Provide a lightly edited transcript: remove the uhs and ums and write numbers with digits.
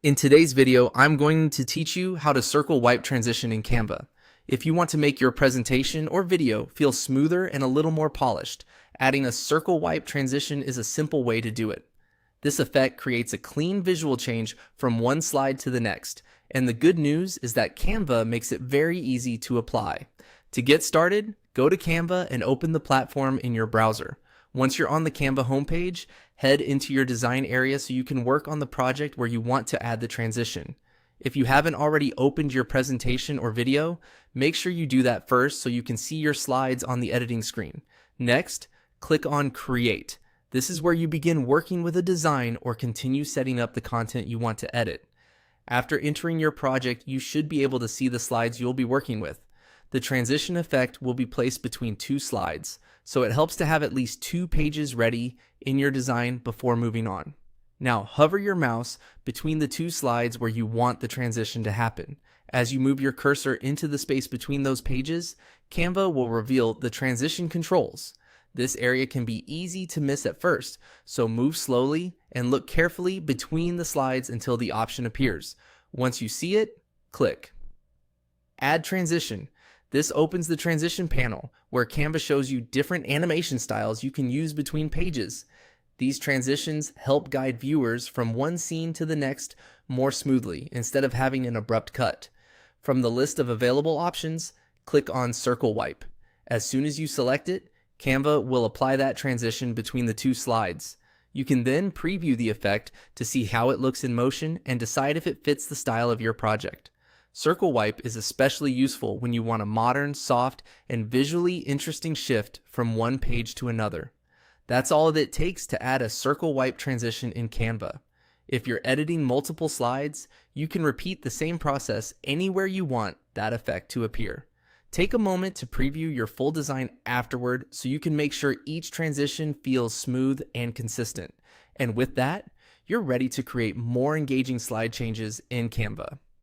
In today's video, I'm going to teach you how to circle wipe transition in Canva. If you want to make your presentation or video feel smoother and a little more polished, adding a circle wipe transition is a simple way to do it. This effect creates a clean visual change from one slide to the next, and the good news is that Canva makes it very easy to apply. To get started, go to Canva and open the platform in your browser. Once you're on the Canva homepage, head into your design area so you can work on the project where you want to add the transition. If you haven't already opened your presentation or video, make sure you do that first so you can see your slides on the editing screen. Next, click on Create. This is where you begin working with a design or continue setting up the content you want to edit. After entering your project, you should be able to see the slides you'll be working with. The transition effect will be placed between two slides, so it helps to have at least 2 pages ready in your design before moving on. Now hover your mouse between the 2 slides where you want the transition to happen. As you move your cursor into the space between those pages, Canva will reveal the transition controls. This area can be easy to miss at first, so move slowly and look carefully between the slides until the option appears. Once you see it, click. Add transition. This opens the transition panel where Canva shows you different animation styles you can use between pages. These transitions help guide viewers from one scene to the next more smoothly instead of having an abrupt cut. From the list of available options, click on Circle Wipe. As soon as you select it, Canva will apply that transition between the 2 slides. You can then preview the effect to see how it looks in motion and decide if it fits the style of your project. Circle Wipe is especially useful when you want a modern, soft, and visually interesting shift from one page to another. That's all it takes to add a Circle Wipe transition in Canva. If you're editing multiple slides, you can repeat the same process anywhere you want that effect to appear. Take a moment to preview your full design afterward so you can make sure each transition feels smooth and consistent. And with that, you're ready to create more engaging slide changes in Canva.